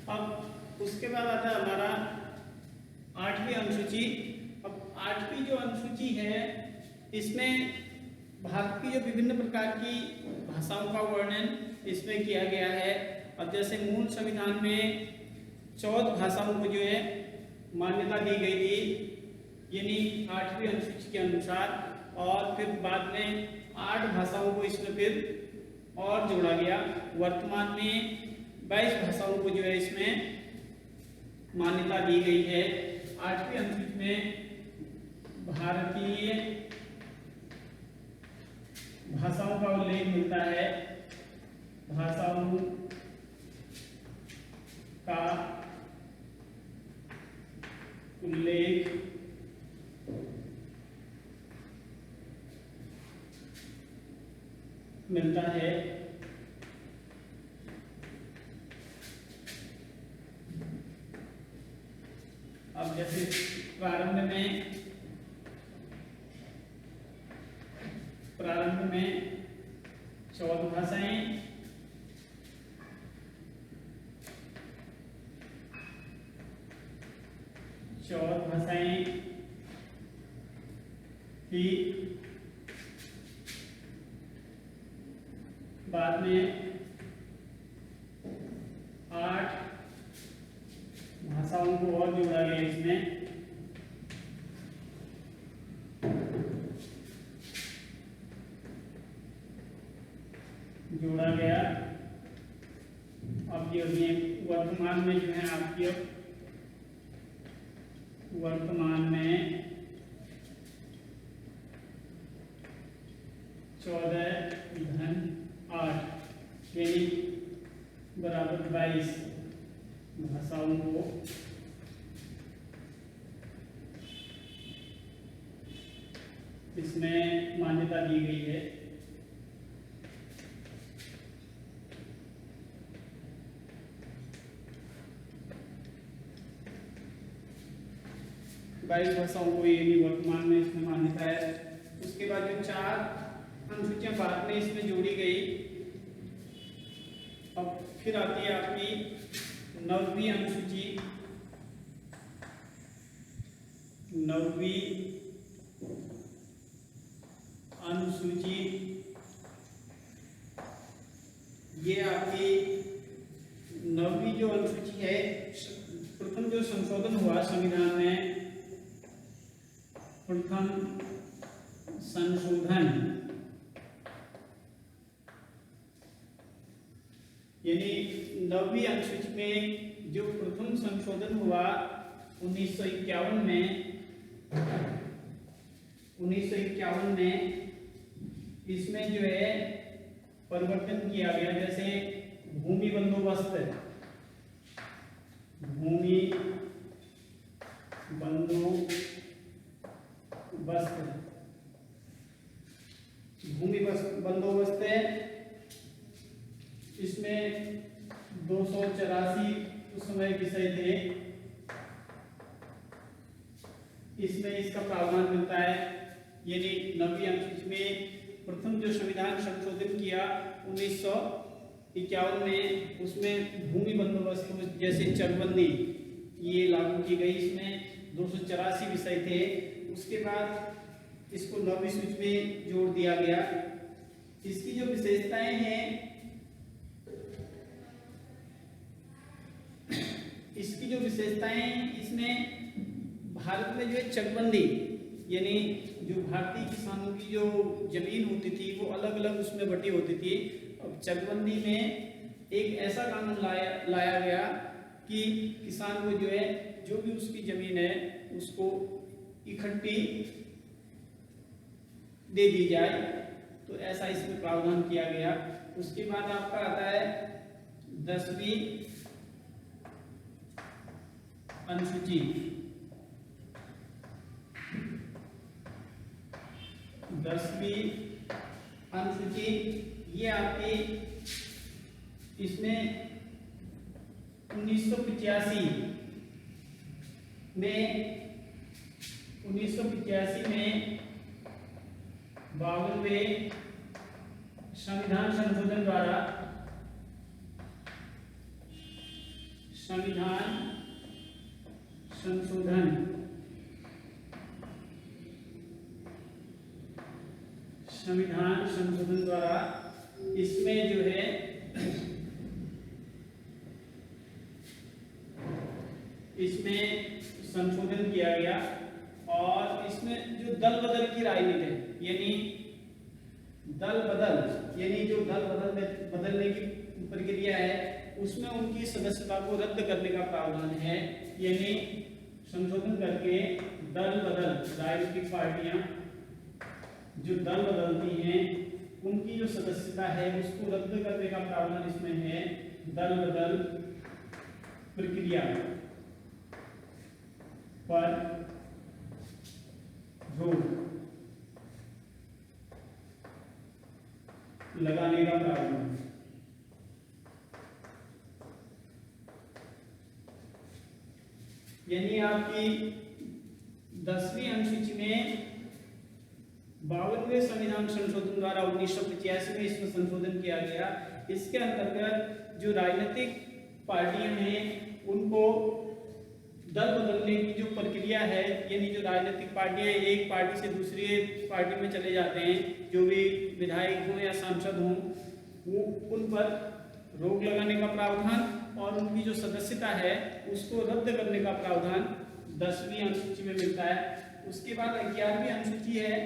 अब उसके बाद आता है हमारा 8वीं अनुसूची। अब 8वीं जो अनुसूची है इसमें भारत की जो विभिन्न प्रकार की भाषाओं का वर्णन इसमें किया गया है। अब जैसे मूल संविधान में 14 भाषाओं को जो है मान्यता दी गई थी यानी 8वीं अनुसूची के अनुसार, और फिर बाद में 8 भाषाओं को इसमें फिर और जोड़ा गया। वर्तमान में 22 भाषाओं को जो है इसमें मान्यता दी गई है। 8वीं अनुसूची में भारतीय भाषाओं का उल्लेख मिलता है। भाषाओं का उल्लेख मिलता है। अब जैसे प्रारंभ में 14 भाषाएं, थी। बाद में 8 भाषाओं को और जोड़ा गया इसमें। जोड़ा गया। अब ये वर्तमान में जो है आपकी वर्तमान में 14-8 यानी बराबर 22 भाषाओं को इसमें मान्यता दी गई है। बाईस भाषाओं को ये वर्तमान में इसमें मान्यता है। उसके बाद जो 4 अनुसूचियां बाद में इसमें जोड़ी गई। अब फिर आती है आपकी 9वीं अनुसूची। 9वीं अनुसूची ये आपकी 9वीं जो अनुसूची है, प्रथम जो संशोधन हुआ संविधान में, प्रथम संशोधन यानी 9वीं अनुसूची में जो प्रथम संशोधन हुआ 1951 में इसमें जो है परिवर्तन किया गया। जैसे भूमि बंदोबस्त, भूमि बंदोबस्त है। इसमें 284 उस समय विषय थे। इसमें इसका प्रावधान मिलता है यानी 9वीं अनुसूची में प्रथम जो संविधान संशोधन किया 1951 में, उसमें भूमि बंदोबस्त जैसे चकबंदी ये लागू की गई। इसमें 284 विषय थे। उसके बाद इसको 9वीं सूची में जोड़ दिया गया। इसकी जो विशेषताएं हैं, इसमें भारत में जो है चकबंदी यानी जो भारतीय किसानों की जो जमीन होती थी वो अलग अलग उसमें बटी होती थी। अब चकबंदी में एक ऐसा कानून लाया गया कि किसान को जो है जो भी उसकी जमीन है उसको इकट्ठी दे दी जाए, तो ऐसा इसमें प्रावधान किया गया। उसके बाद आपका आता है 10वीं अनुसूची। 10वीं अनुसूची ये आपकी इसमें 1985 में 52वें संविधान संशोधन संविधान संशोधन द्वारा इसमें जो है इसमें संशोधन किया गया और इसमें जो दल बदल की राजनीति है यानी जो दल बदलने की प्रक्रिया है उसमें उनकी सदस्यता को रद्द करने का प्रावधान है। यानी संशोधन करके दल बदल राजनीतिक पार्टियां जो दल बदलती हैं उनकी जो सदस्यता है उसको रद्द करने का प्रावधान इसमें है। दल बदल प्रक्रिया पर रोक लगाने का प्रावधान। यानी आपकी 10वीं अनुसूची में 52वें संविधान संशोधन द्वारा 1985 में इसमें संशोधन किया गया। इसके अंतर्गत जो राजनीतिक पार्टियां हैं उनको दल बदलने की जो प्रक्रिया है यानी जो राजनीतिक पार्टियां एक पार्टी से दूसरी पार्टी में चले जाते हैं जो भी विधायक हों या सांसद हों वो उन पर रोक लगाने का प्रावधान और उनकी जो सदस्यता है उसको रद्द करने का प्रावधान 10वीं अनुसूची में मिलता है। उसके बाद 11वीं अनुसूची है।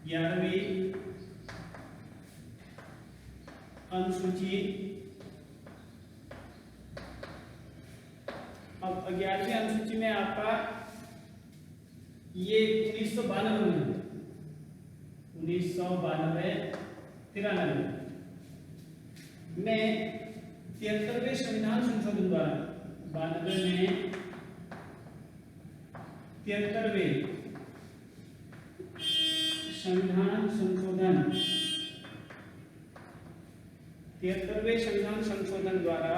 11वीं अनुसूची अब 11वीं अनुसूची में आपका ये 1992 में 73वें संविधान संशोधन द्वारा 92 में 73वें संविधान संशोधन 73वें संविधान संशोधन द्वारा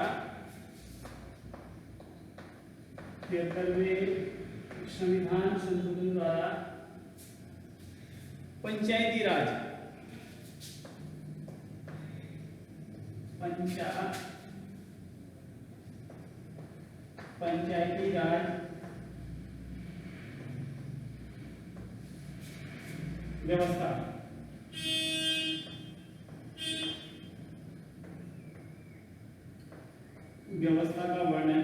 73वें संविधान संशोधन द्वारा पंचायती राज व्यवस्था का वर्णन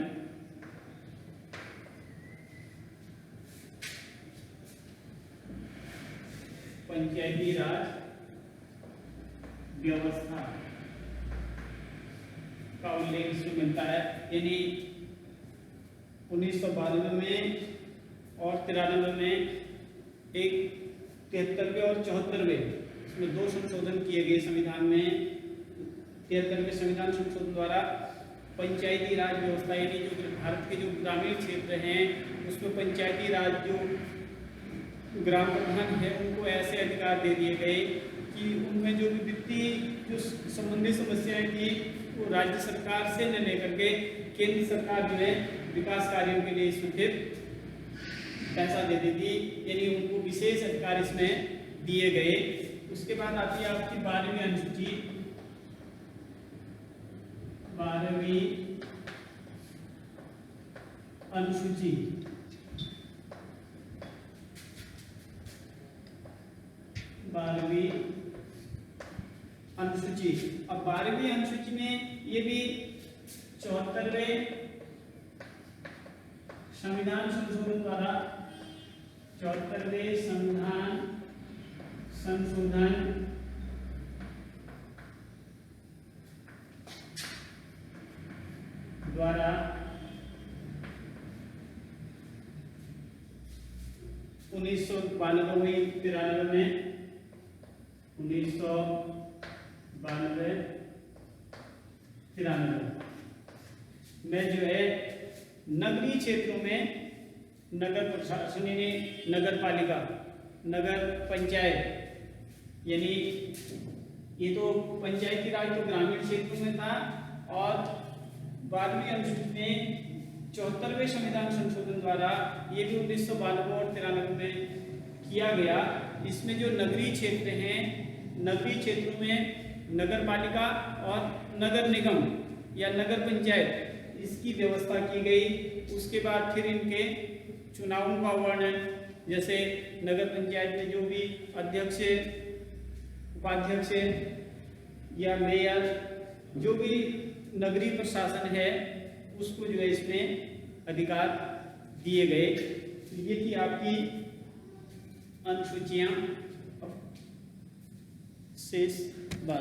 पंचायती राज व्यवस्था का उल्लेख इसमें मिलता है। यानी 1992 में और 93 में एक 73वें और 74वें इसमें 2 संशोधन किए गए संविधान में। 73वें संविधान संशोधन द्वारा पंचायती राज व्यवस्था यानी जो भारत के जो ग्रामीण क्षेत्र हैं उसमें पंचायती राज जो ग्राम प्रधान है उनको ऐसे अधिकार दे दिए गए कि उनमें जो भी वित्तीय जो संबंधी समस्याएं थी वो राज्य सरकार से न लेकर के केंद्र सरकार जो है विकास कार्यों के लिए स्वीकृत पैसा दे देती यानी उनको विशेष अधिकार इसमें दिए गए। उसके बाद आती है आपकी 12वीं अनुसूची। 12वीं अनुसूची अब 12वीं अनुसूची में ये भी 74वें संविधान संशोधन द्वारा 74वें संविधान संशोधन द्वारा 1992-93 में जो है नगरीय क्षेत्रों में नगर प्रशासन यानी नगर पालिका नगर पंचायत यानी ये तो पंचायती राज तो ग्रामीण क्षेत्रों में था और 12वीं अनुसूची में 74वें संविधान संशोधन द्वारा ये भी 1992 और 93 में किया गया। इसमें जो नगरीय क्षेत्र हैं नगरीय क्षेत्रों में नगर पालिका और नगर निगम या नगर पंचायत इसकी व्यवस्था की गई। उसके बाद फिर इनके चुनावों का वर्णन, जैसे नगर पंचायत में जो भी अध्यक्ष, उपाध्यक्ष या मेयर, जो भी नगरीय प्रशासन है उसको जो है इसमें अधिकार दिए गए। तो ये थी आपकी अनुसूचियां। शेष बात